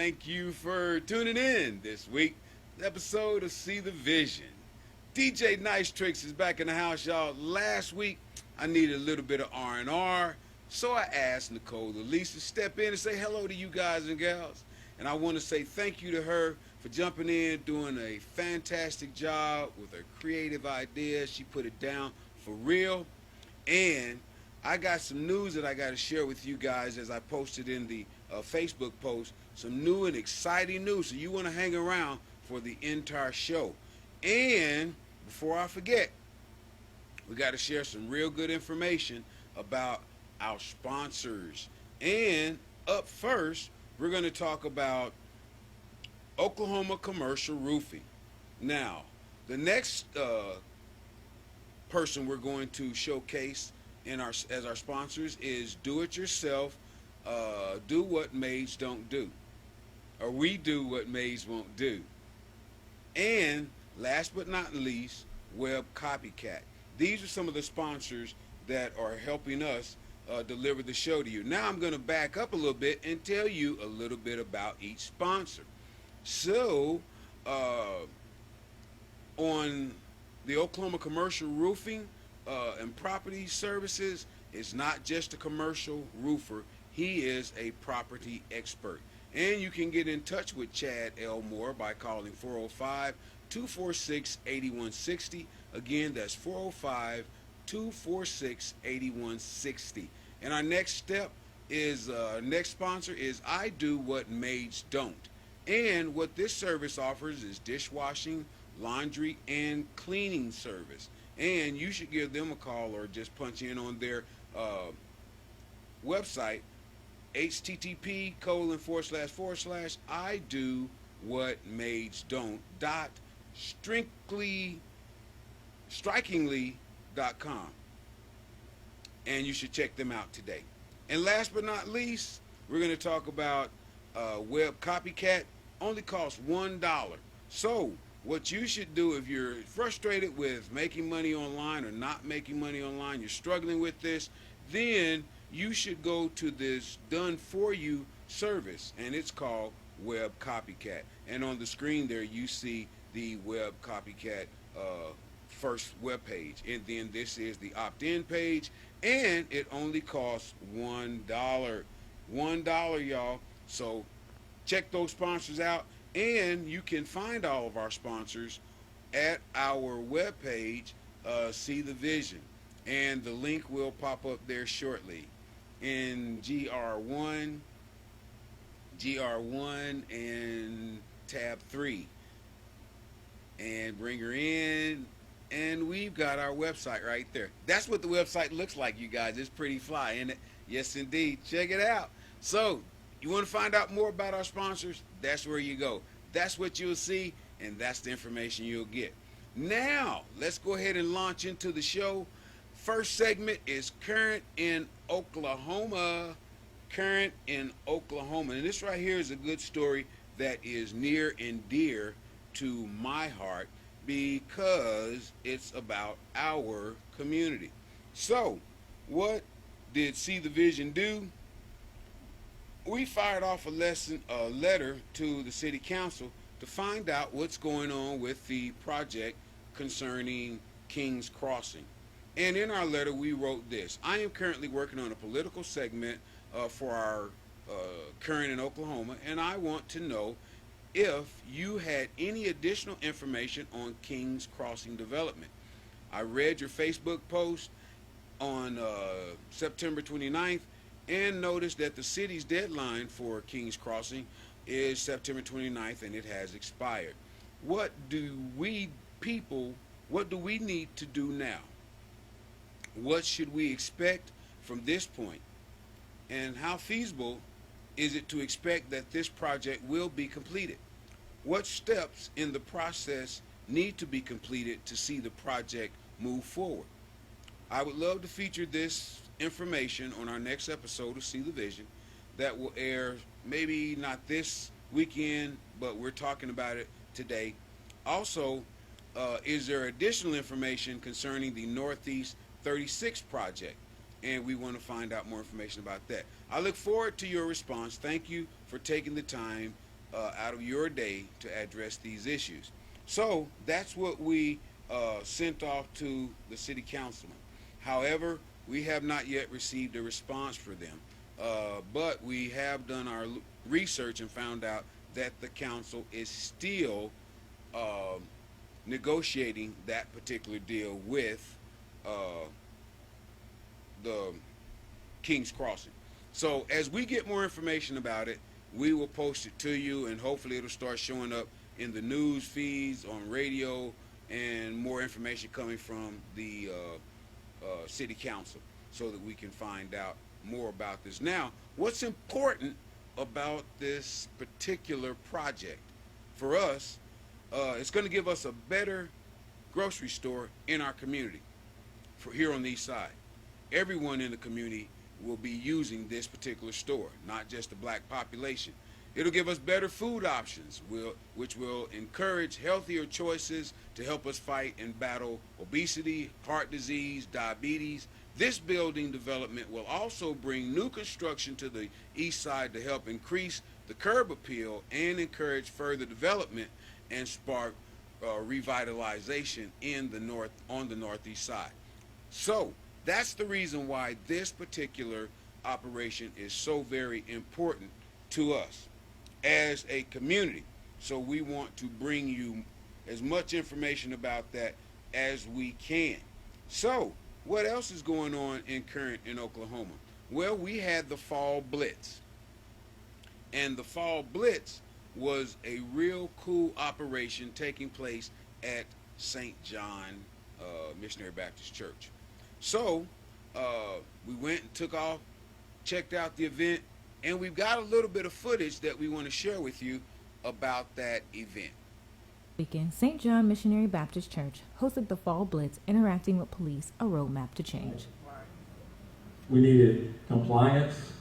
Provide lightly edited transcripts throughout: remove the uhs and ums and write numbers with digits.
thank you for tuning in this week. Episode of See the Vision. DJ Nice Tricks is back in the house, y'all. Last week, I needed a little bit of R&R, so I asked Nicole Elise to step in and say hello to you guys and gals. And I want to say thank you to her for jumping in, doing a fantastic job with her creative ideas. She put it down for real. And I got some news that I got to share with you guys as I posted in the Facebook post. Some new and exciting news. So you want to hang around for the entire show. And before I forget, we got to share some real good information about our sponsors. And up first, we're going to talk about Oklahoma Commercial Roofing. Now, the next person we're going to showcase as our sponsors is Do It Yourself, Do What Maids Don't Do, or We Do What Maids Won't Do. And last but not least, Web Copycat. These are some of the sponsors that are helping us deliver the show to you. Now I'm going to back up a little bit and tell you a little bit about each sponsor. So, on the Oklahoma Commercial Roofing and Property Services, is not just a commercial roofer. He is a property expert. And you can get in touch with Chad Elmore by calling 405-246-8160. Again, that's 405-246-8160. And our next next sponsor is I Do What Maids Don't. And what this service offers is dishwashing, laundry, and cleaning service. And you should give them a call or just punch in on their website, http:// I do what maids don't strikingly.com. And you should check them out today. And last but not least, we're going to talk about Web Copycat. Only costs $1. So what you should do if you're frustrated with making money online or not making money online, you're struggling with this, then you should go to this done for you service, and it's called Web Copycat. And on the screen there you see the Web Copycat first web page, and then this is the opt-in page, and it only costs $1. Y'all. So check those sponsors out, and you can find all of our sponsors at our webpage, See the Vision, and the link will pop up there shortly in GR1 and tab 3, and bring her in, and we've got our website right there. That's what the website looks like, you guys. It's pretty fly, isn't it? Yes, indeed. Check it out. So you want to find out more about our sponsors? That's where you go. That's what you'll see, and that's the information you'll get. Now, let's go ahead and launch into the show. First segment is Current in Oklahoma. Current in Oklahoma. And this right here is a good story that is near and dear to my heart because it's about our community. So, what did See the Vision do? We fired off a letter to the city council to find out what's going on with the project concerning King's Crossing. And in our letter, we wrote this: I am currently working on a political segment for our Current in Oklahoma, and I want to know if you had any additional information on King's Crossing development. I read your Facebook post on September 29th and noticed that the city's deadline for King's Crossing is September 29th, and it has expired. What do we need to do now? What should we expect from this point? And how feasible is it to expect that this project will be completed? What steps in the process need to be completed to see the project move forward? I would love to feature this information on our next episode of See the Vision that will air maybe not this weekend, but we're talking about it today. Also, is there additional information concerning the Northeast 36 project? And we want to find out more information about that. I look forward to your response. Thank you for taking the time out of your day to address these issues. So that's what we sent off to the city councilman. However, we have not yet received a response for them. But we have done our research and found out that the council is still uh, negotiating that particular deal with uh, the King's Crossing. So as we get more information about it, we will post it to you, and hopefully it'll start showing up in the news feeds, on radio, and more information coming from the city council so that we can find out more about this. Now, what's important about this particular project for us, it's going to give us a better grocery store in our community for here on the east side. Everyone in the community will be using this particular store, not just the black population. It'll give us better food options, which will encourage healthier choices to help us fight and battle obesity, heart disease, diabetes. This building development will also bring new construction to the east side to help increase the curb appeal and encourage further development and spark revitalization in the on the northeast side. So that's the reason why this particular operation is so very important to us as a community. So we want to bring you as much information about that as we can. So what else is going on in Oklahoma? Well, we had the Fall Blitz. And the Fall Blitz was a real cool operation taking place at St. John Missionary Baptist Church. So we went and took off, checked out the event, and we've got a little bit of footage that we want to share with you about that event. Weekend, St. John Missionary Baptist Church hosted the Fall Blitz, interacting with police, a roadmap to change. We needed compliance,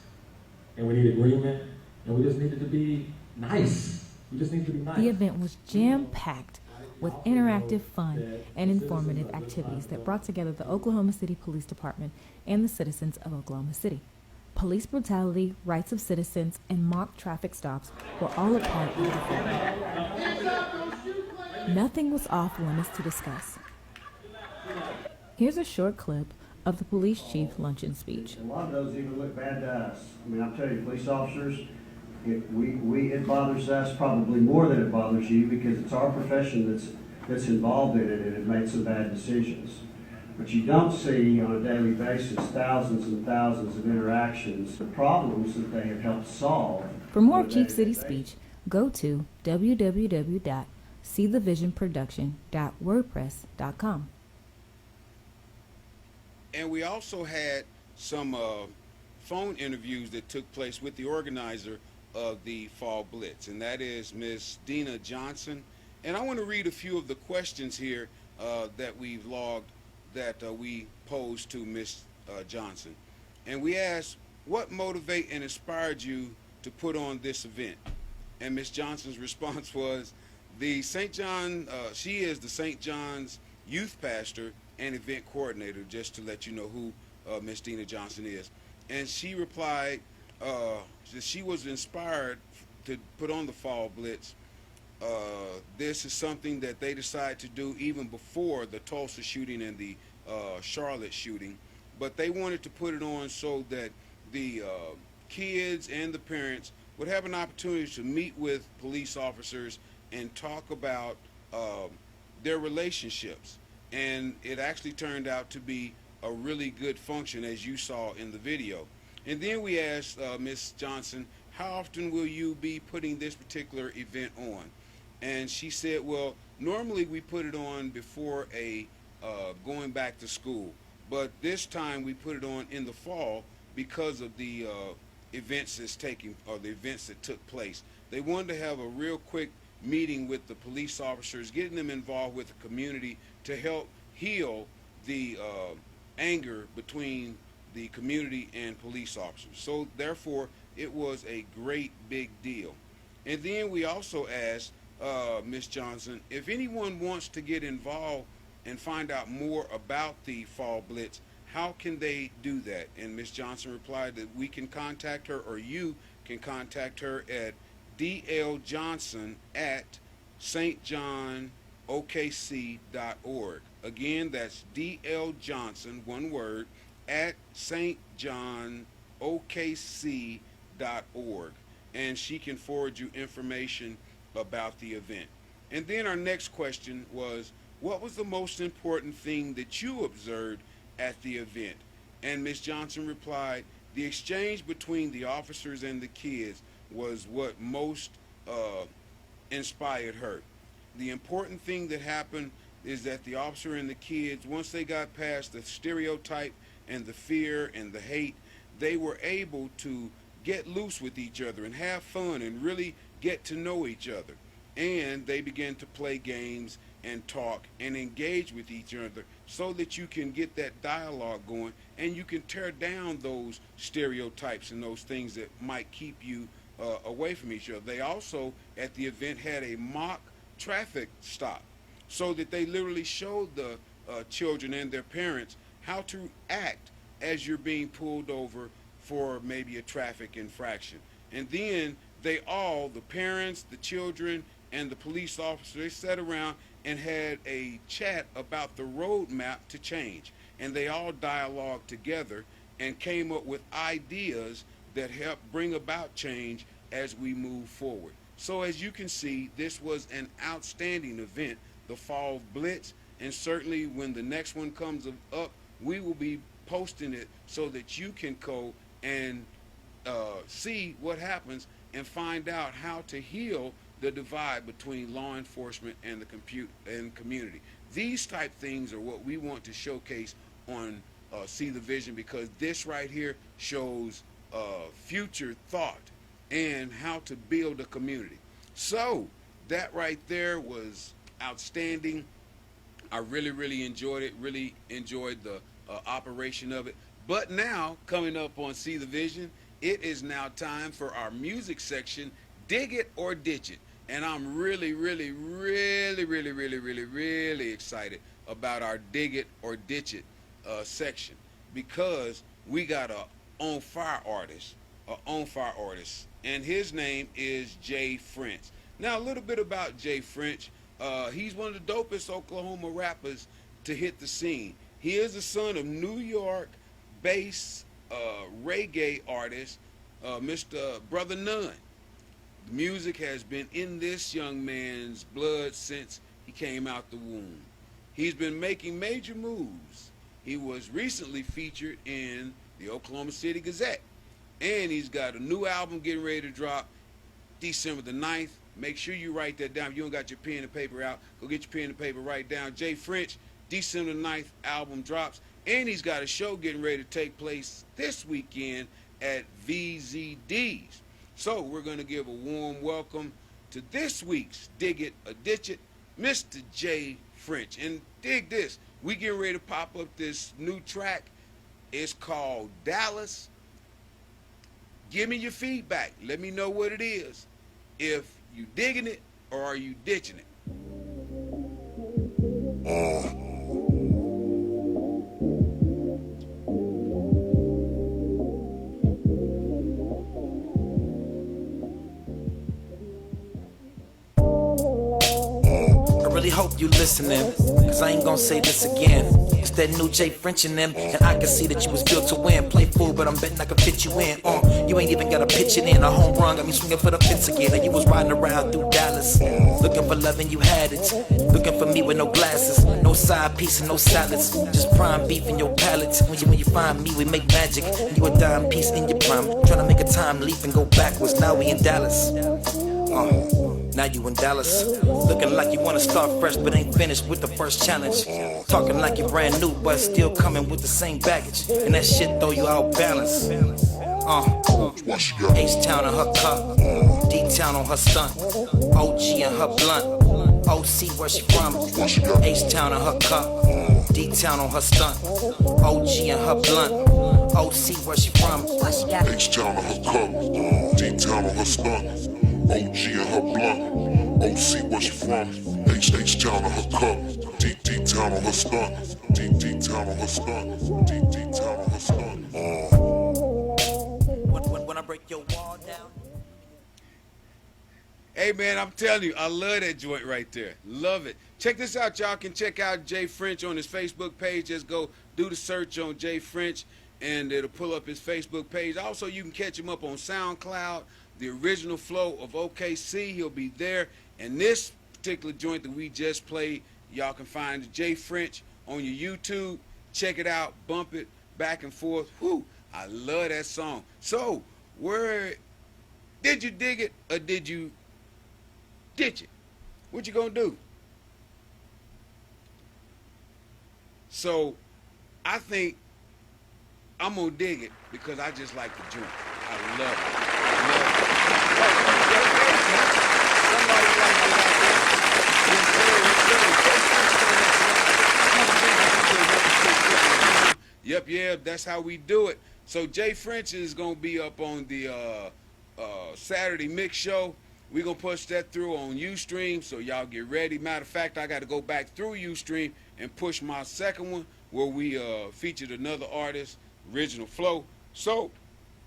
and we needed agreement, and we just needed to be nice. We just needed to be nice. The event was jam-packed with interactive, fun, and informative activities that brought together the Oklahoma City Police Department and the citizens of Oklahoma City. Police brutality, rights of citizens, and mock traffic stops were all a part of the film. Nothing was off limits to discuss. Here's a short clip of the police chief luncheon speech. A lot of those even look bad to us. I mean, I'm telling you, police officers, it bothers us probably more than it bothers you, because it's our profession that's involved in it and it made some bad decisions. But you don't see on a daily basis thousands and thousands of interactions, the problems that they have helped solve. For more Chief City speech, go to www.seethevisionproduction.wordpress.com. And we also had some phone interviews that took place with the organizer of the Fall Blitz, and that is Miss Dina Johnson. And I want to read a few of the questions here that we've logged that we posed to Miss Johnson. And we asked, what motivated and inspired you to put on this event? And Miss Johnson's response was, the St. John, she is the St. John's youth pastor and event coordinator, just to let you know who Miss Dina Johnson is. And she replied that she was inspired to put on the Fall Blitz. This is something that they decided to do even before the Tulsa shooting and the Charlotte shooting, but they wanted to put it on so that the kids and the parents would have an opportunity to meet with police officers and talk about their relationships. And it actually turned out to be a really good function, as you saw in the video. And then we asked Miss Johnson, how often will you be putting this particular event on? And she said, well, normally we put it on before a going back to school, but this time we put it on in the fall because of the events that took place. They wanted to have a real quick meeting with the police officers, getting them involved with the community to help heal the anger between the community and police officers. So therefore, it was a great big deal. And then we also asked Ms. Johnson, if anyone wants to get involved and find out more about the Fall Blitz, how can they do that? And Ms. Johnson replied that we can contact her, or you can contact her at dljohnson at stjohnokc.org. Again, that's dljohnson, one word, at stjohnokc.org. And she can forward you information about the event. And then our next question was, what was the most important thing that you observed at the event? And Ms. Johnson replied, the exchange between the officers and the kids was what most inspired her. The important thing that happened is that the officer and the kids, once they got past the stereotype and the fear and the hate, they were able to get loose with each other and have fun and really get to know each other. And they began to play games and talk and engage with each other so that you can get that dialogue going and you can tear down those stereotypes and those things that might keep you away from each other. They also, at the event, had a mock traffic stop so that they literally showed the children and their parents how to act as you're being pulled over for maybe a traffic infraction. And then they all, the parents, the children, and the police officer, they sat around and had a chat about the roadmap to change. And they all dialogued together and came up with ideas that help bring about change as we move forward. So as you can see, this was an outstanding event, the Fall Blitz, and certainly when the next one comes up, we will be posting it so that you can go and see what happens and find out how to heal the divide between law enforcement and the community. These type things are what we want to showcase on See the Vision, because this right here shows future thought and how to build a community. So that right there was outstanding. I really enjoyed it, really enjoyed the operation of it. But now, coming up on See the Vision, it is now time for our music section, Dig It or Ditch It. And I'm really excited about our Dig It or Ditch It section, because we got a on fire artist, and his name is Jay French. Now, a little bit about Jay French. He's one of the dopest Oklahoma rappers to hit the scene. He is the son of New York-based reggae artist, Mr. Brother Nunn. The music has been in this young man's blood since he came out the womb. He's been making major moves. He was recently featured in the Oklahoma City Gazette. And he's got a new album getting ready to drop December the 9th. Make sure you write that down. If you don't got your pen and paper out, go get your pen and paper, write down. Jay French, December the 9th, album drops. And he's got a show getting ready to take place this weekend at VZD's. So we're going to give a warm welcome to this week's Dig It or Ditch It, Mr. Jay French. And dig this, we getting ready to pop up this new track. It's called Dallas. Give me your feedback. Let me know what it is. If you digging it or are you ditching it? I really hope you listening, cause I ain't gonna say this again. It's that new Jay French in them, and I can see that you was built to win. Play fool, but I'm betting I can fit you in. You ain't even gotta pitch it in. A home run got me swinging for the fence again. And you was riding around through Dallas, looking for love and you had it. Looking for me with no glasses, no side piece and no salads, just prime beef in your palate. When you find me, we make magic. And you a dime piece in your prime, trying to make a time leap and go backwards. Now we in Dallas. Now you in Dallas, looking like you wanna start fresh but ain't finished with the first challenge. Talking like you're brand new but still coming with the same baggage, and that shit throw you out balance. H-Town on her cup, D-Town on her stunt, OG in her blunt, OC where she from. H-Town on her cup, D-Town on her stunt, OG in her blunt, OC where she from. H-Town on her cup, D-Town on her stunt, OG in her blunt, OC where she from. H-Town on her cup, D-Town on her stunt, D-Town on her stunt, D-Town on her stunt. When I break your wall down. Hey, man, I'm telling you, I love that joint right there. Love it. Check this out. Y'all can check out Jay French on his Facebook page. Just go do the search on Jay French, and it'll pull up his Facebook page. Also, you can catch him up on SoundCloud, the original flow of OKC. He'll be there. And this particular joint that we just played, y'all can find Jay French on your YouTube. Check it out. Bump it back and forth. Whew, I love that song. So, did you dig it or did you ditch it? What you gonna do? So, I think I'm gonna dig it because I just like the joint. I love it. Yep, that's how we do it. So Jay French is gonna be up on the Saturday mix show. We're going to push that through on Ustream, so y'all get ready. Matter of fact, I got to go back through Ustream and push my second one where we featured another artist, Original Flow. So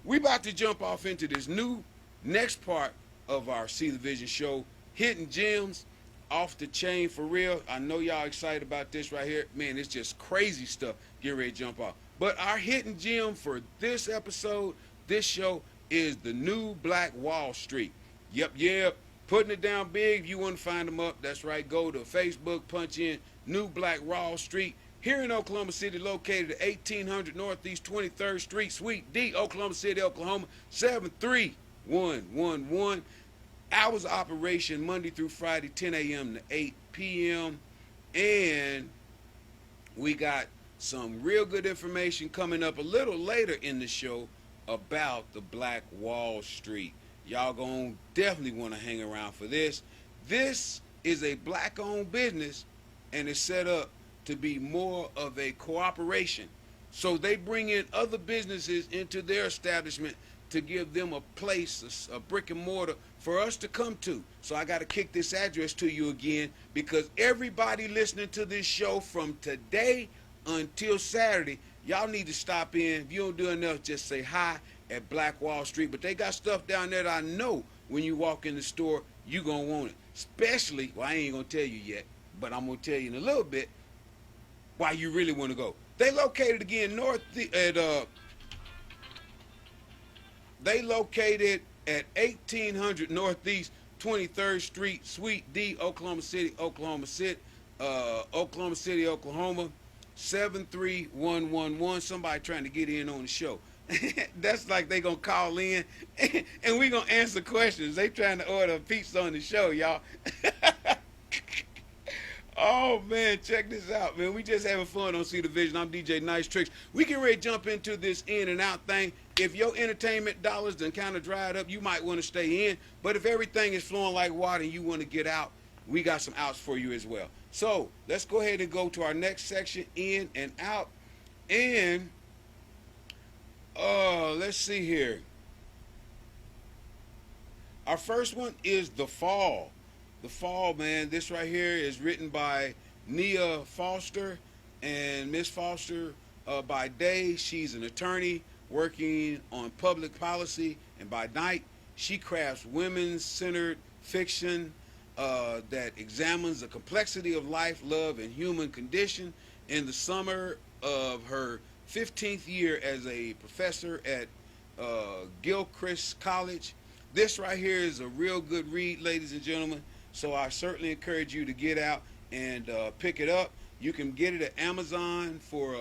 we about to jump off into this new next part of our See the Vision show, Hidden Gems, Off the Chain for real. I know y'all excited about this right here. Man, it's just crazy stuff getting ready to jump off. But our hidden gem for this episode, this show, is the new Black Wallstreet. Yep. Putting it down big. If you want to find them up, that's right. Go to Facebook, punch in New Black Wallstreet. Here in Oklahoma City, located at 1800 Northeast 23rd Street, Suite D, Oklahoma City, Oklahoma, 73111. Hours of operation Monday through Friday, 10 a.m. to 8 p.m. And we got some real good information coming up a little later in the show about the Black Wallstreet. Y'all gonna definitely want to hang around for this. This is a black-owned business, and it's set up to be more of a cooperation. So they bring in other businesses into their establishment to give them a place, a brick and mortar for us to come to. So I got to kick this address to you again, because everybody listening to this show from today until Saturday, y'all need to stop in. If you don't do enough, just say hi at Black Wallstreet. But they got stuff down there that I know when you walk in the store, you going to want it. Especially, well, I ain't going to tell you yet, but I'm going to tell you in a little bit why you really want to go. They located again they located at 1800 Northeast 23rd Street, Suite D, Oklahoma City, Oklahoma, 73111. Somebody trying to get in on the show. That's like they gonna call in and we gonna answer questions. They trying to order a pizza on the show, y'all. Oh man, check this out, man. We just having fun on See the Vision. I'm DJ Nice Tricks. We can ready to jump into this in and out thing. If your entertainment dollars done kind of dried up, you might want to stay in. But if everything is flowing like water and you want to get out, we got some outs for you as well. So let's go ahead and go to our next section, in and out. And let's see here. Our first one is The Fall. The Fall, man. This right here is written by Nia Forrester. And Miss Foster, by day, she's an attorney working on public policy. And by night, she crafts women-centered fiction that examines the complexity of life, love, and human condition. In the summer of her 15th year as a professor at Gilchrist College. This right here is a real good read, ladies and gentlemen. So I certainly encourage you to get out and pick it up. You can get it at Amazon for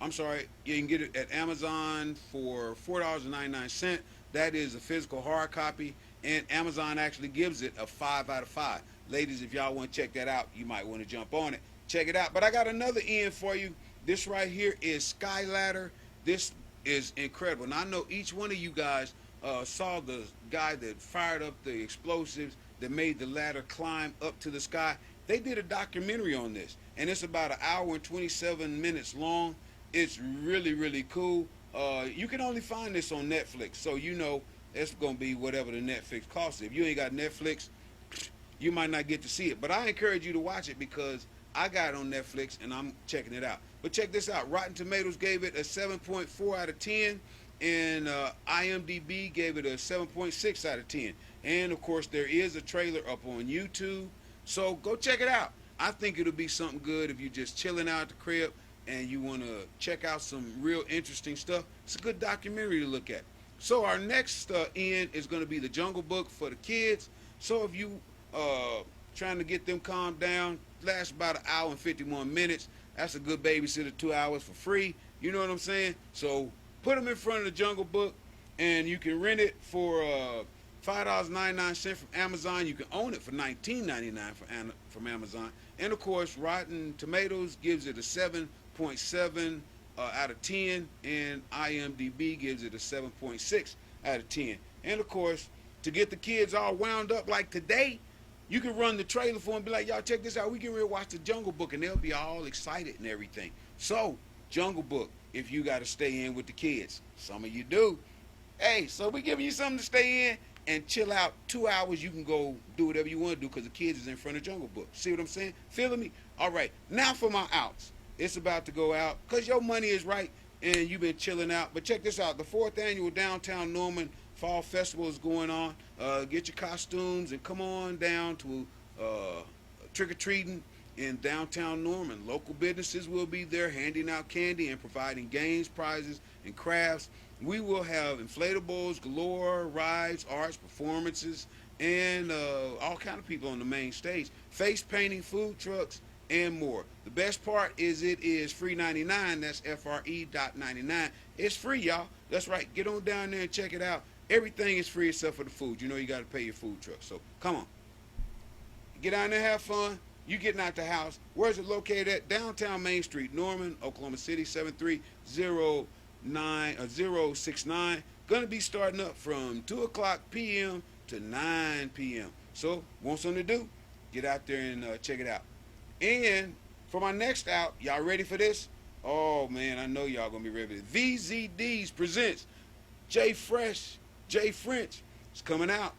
you can get it at Amazon for $4.99. That is a physical hard copy, and Amazon actually gives it a 5 out of 5. Ladies, if y'all want to check that out, you might want to jump on it. Check it out. But I got another in for you. This right here is Sky Ladder. This is incredible. And I know each one of you guys saw the guy that fired up the explosives that made the ladder climb up to the sky. They did a documentary on this, and it's about 1 hour and 27 minutes long. It's really, really cool. You can only find this on Netflix, so you know it's going to be whatever the Netflix costs. If you ain't got Netflix, you might not get to see it. But I encourage you to watch it because I got it on Netflix, and I'm checking it out. But check this out. Rotten Tomatoes gave it a 7.4 out of 10. and IMDb gave it a 7.6 out of 10. And of course, there is a trailer up on YouTube, so go check it out. I think it'll be something good if you're just chilling out at the crib and you want to check out some real interesting stuff. It's a good documentary to look at. So our next end is going to be the Jungle Book for the kids. So if you trying to get them calmed down, lasts about an hour and 51 minutes. That's a good babysitter, 2 hours for free. You know what I'm saying? So put them in front of the Jungle Book, and you can rent it for $5.99 from Amazon. You can own it for $19.99 from Amazon. And of course, Rotten Tomatoes gives it a 7.7 out of 10, and IMDb gives it a 7.6 out of 10. And of course, to get the kids all wound up like today, you can run the trailer for them and be like, y'all check this out. We can really watch the Jungle Book, and they'll be all excited and everything. So, Jungle Book, if you got to stay in with the kids. Some of you do. Hey, so we giving you something to stay in and chill out 2 hours. You can go do whatever you want to do because the kids is in front of Jungle Book. See what I'm saying? Feeling me? All right. Now for my outs. It's about to go out because your money is right and you've been chilling out. But check this out. The 4th annual Downtown Norman Fall Festival is going on. Get your costumes and come on down to trick-or-treating in downtown Norman. Local businesses will be there handing out candy and providing games, prizes, and crafts. We will have inflatables galore, rides, arts, performances, and all kind of people on the main stage. Face painting, food trucks, and more. The best part is it is free 99. That's FRE.99. It's free, y'all. That's right. Get on down there and check it out. Everything is free except for the food. You know you got to pay your food truck. So come on. Get down there, have fun. You getting out the house. Where's it located at? Downtown Main Street, Norman, Oklahoma City, 73069. Going to be starting up from 2 o'clock p.m. to 9 p.m. So, want something to do? Get out there and check it out. And for my next out, y'all ready for this? Oh, man, I know y'all going to be ready for this. VZDs presents Jay French. It's coming out.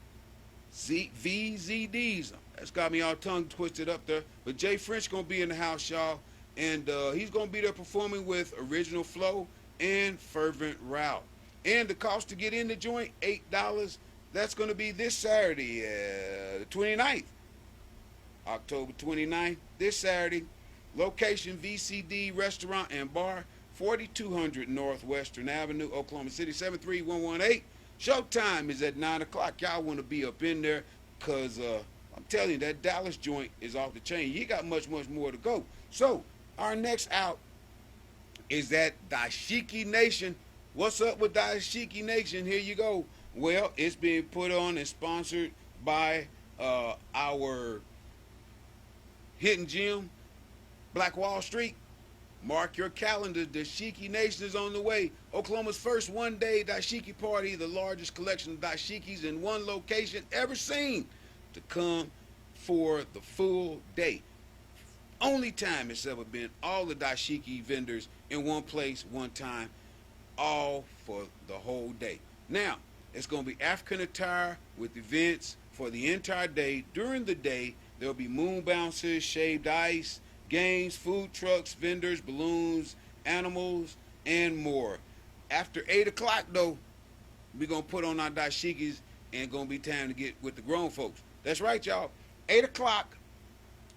VZDs. That's got me all tongue twisted up there. But Jay French going to be in the house, y'all. And he's going to be there performing with Original Flow and Fervent Route. And the cost to get in the joint, $8. That's going to be this Saturday, the 29th. October 29th, this Saturday. Location, VCD Restaurant and Bar, 4200 Northwestern Avenue, Oklahoma City, 73118. Showtime is at 9 o'clock. Y'all want to be up in there because I'm telling you, that Dallas joint is off the chain. You got much, much more to go. So, our next out is that Dashiki Nation. What's up with Dashiki Nation? Here you go. Well, it's being put on and sponsored by our hidden gem, Black Wallstreet. Mark your calendar. Dashiki Nation is on the way. Oklahoma's first one-day dashiki party, the largest collection of dashikis in one location ever seen, to come for the full day. Only time it's ever been. All the dashiki vendors in one place, one time, all for the whole day. Now, it's going to be African attire with events for the entire day. During the day, there'll be moon bouncers, shaved ice, games, food trucks, vendors, balloons, animals, and more. After 8 o'clock, though, we're going to put on our dashikis and going to be time to get with the grown folks. That's right, y'all. 8 o'clock,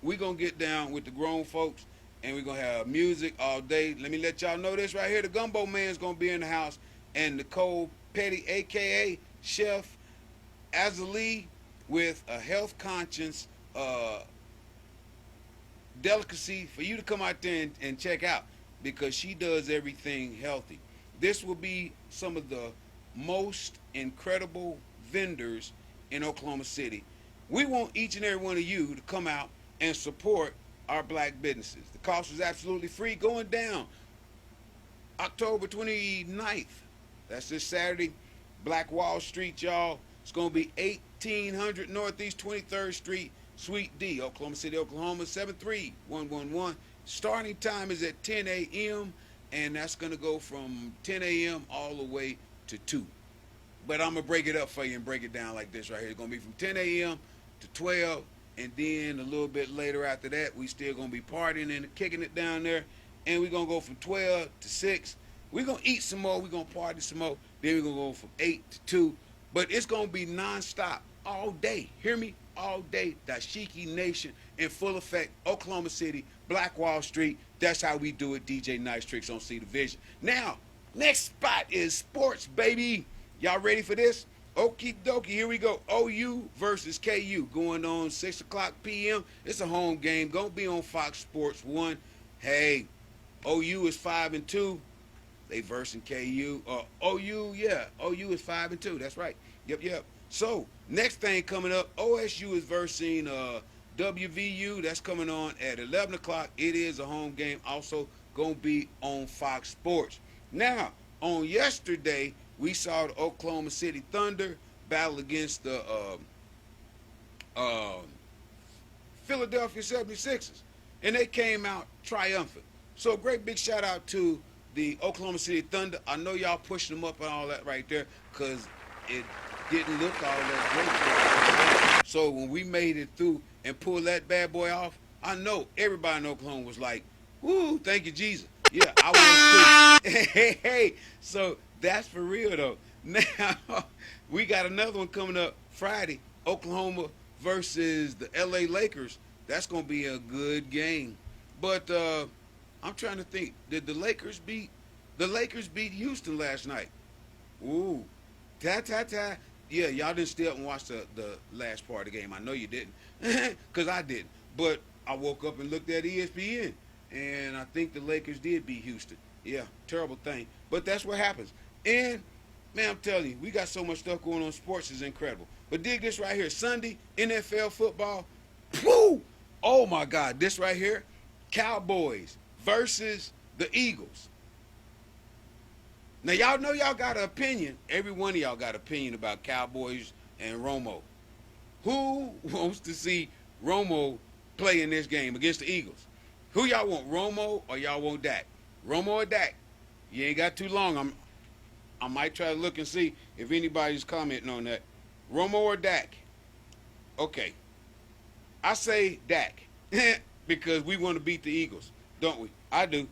we're going to get down with the grown folks, and we're going to have music all day. Let me let y'all know this right here. The Gumbo Man's going to be in the house, and Nicole Petty, a.k.a. Chef Azali, with a health conscience delicacy for you to come out there and check out, because she does everything healthy. This will be some of the most incredible vendors in Oklahoma City. We want each and every one of you to come out and support our black businesses. The cost is absolutely free. Going down October 29th. That's this Saturday. Black Wallstreet, y'all. It's going to be 1800 Northeast 23rd Street, Suite D, Oklahoma City, Oklahoma, 73111. Starting time is at 10 a.m., and that's going to go from 10 a.m. all the way to 2. But I'm going to break it up for you and break it down like this right here. It's going to be from 10 a.m. to 12, and then a little bit later after that, we still going to be partying and kicking it down there, and we're going to go from 12 to 6. We're going to eat some more. We're going to party some more, Then we're going to go from 8 to 2. But it's going to be nonstop all day. Hear me? All day. Dashiki Nation in full effect. Oklahoma City, Black Wallstreet. That's how we do it. DJ Nice Tricks on See the Vision. Now, next spot is sports, baby. Y'all ready for this? Okie dokie, here we go. OU versus KU going on 6 o'clock p.m. It's a home game. Gonna be on Fox Sports 1. Hey, OU is 5-2. They versing KU. OU is 5-2. That's right. Yep. So, next thing coming up, OSU is versing WVU. That's coming on at 11 o'clock. It is a home game. Also, gonna be on Fox Sports. Now, on yesterday, we saw the Oklahoma City Thunder battle against the Philadelphia 76ers, and they came out triumphant. So great big shout out to the Oklahoma City Thunder. I know y'all pushing them up and all that right there because it didn't look all that great. So when we made it through and pulled that bad boy off, I know everybody in Oklahoma was like, woo, thank you, Jesus. Yeah, I was too. Hey, so that's for real, though. Now, we got another one coming up Friday, Oklahoma versus the L.A. Lakers. That's going to be a good game. But I'm trying to think, did the Lakers beat Houston last night? Ooh, ta. Yeah, y'all didn't stay up and watch the last part of the game. I know you didn't, because I didn't. But I woke up and looked at ESPN, and I think the Lakers did beat Houston. Yeah, terrible thing. But that's what happens. And, man, I'm telling you, we got so much stuff going on. Sports is incredible. But dig this right here. Sunday, NFL football. Woo! Oh, my God. This right here, Cowboys versus the Eagles. Now, y'all know y'all got an opinion. Every one of y'all got an opinion about Cowboys and Romo. Who wants to see Romo play in this game against the Eagles? Who y'all want, Romo or y'all want Dak? Romo or Dak? You ain't got too long. I might try to look and see if anybody's commenting on that. Romo or Dak? Okay. I say Dak because we want to beat the Eagles, don't we? I do.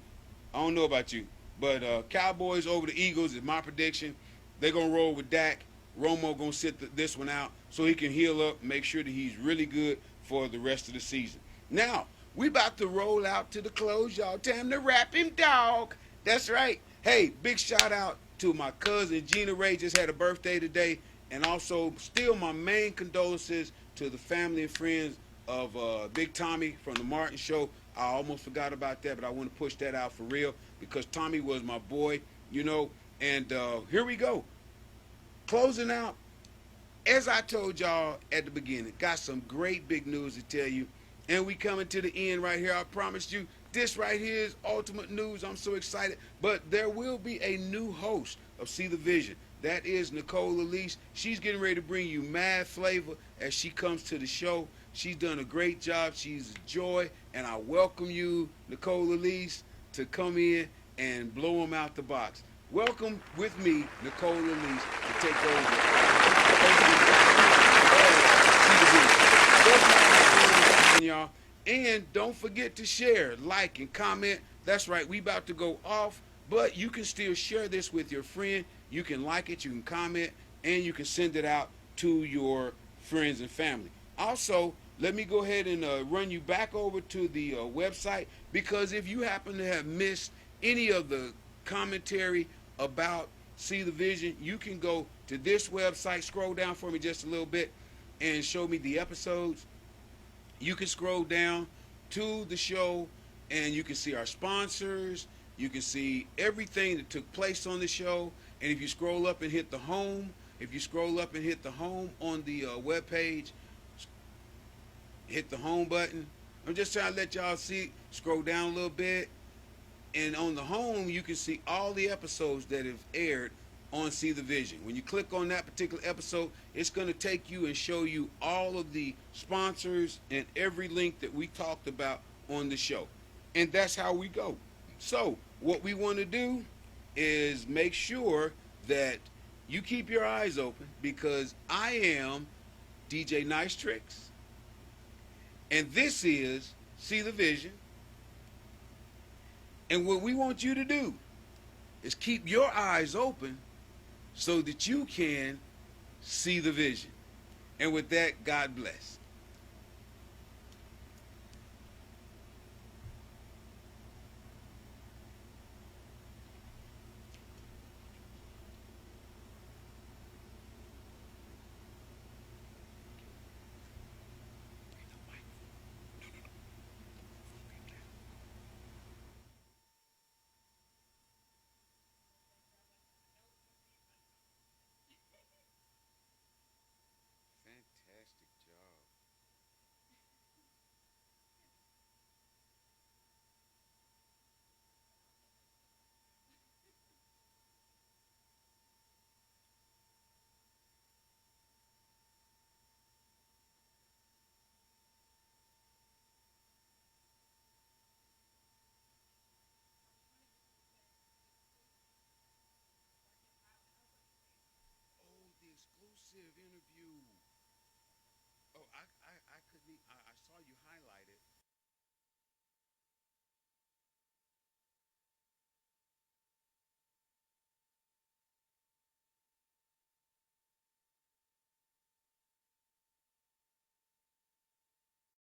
I don't know about you. But Cowboys over the Eagles is my prediction. They're going to roll with Dak. Romo going to sit this one out so he can heal up, make sure that he's really good for the rest of the season. Now, we about to roll out to the close, y'all. Time to wrap him, dog. That's right. Hey, big shout out to my cousin Gina Ray, just had a birthday today. And also, still my main condolences to the family and friends of Big Tommy from the Martin Show. I almost forgot about that, but I want to push that out for real because Tommy was my boy, you know. And here we go. Closing out, as I told y'all at the beginning, got some great big news to tell you. And we coming to the end right here. I promised you this right here is ultimate news. I'm so excited. But there will be a new host of See the Vision. That is Nicole Elise. She's getting ready to bring you mad flavor as she comes to the show. She's done a great job. She's a joy. And I welcome you, Nicole Elise, to come in and blow them out the box. Welcome with me, Nicole Elise, to take over. Y'all. And don't forget to share, like, and comment. That's right, we about to go off, but you can still share this with your friend. You can like it, you can comment, and you can send it out to your friends and family. Also, let me go ahead and run you back over to the website, because if you happen to have missed any of the commentary about See the Vision, you can go to this website, scroll down for me just a little bit, and show me the episodes. You can scroll down to the show, and you can see our sponsors. You can see everything that took place on the show. And if you scroll up and hit the home, on the web page, hit the home button. I'm just trying to let y'all see. Scroll down a little bit, and on the home, you can see all the episodes that have aired on See the Vision. When you click on that particular episode, it's going to take you and show you all of the sponsors and every link that we talked about on the show. And that's how we go. So what we want to do is make sure that you keep your eyes open, because I am DJ Nice Tricks, and this is See the Vision. And what we want you to do is keep your eyes open so that you can see the vision. And with that, God bless. Fantastic job. Oh, the exclusive interview.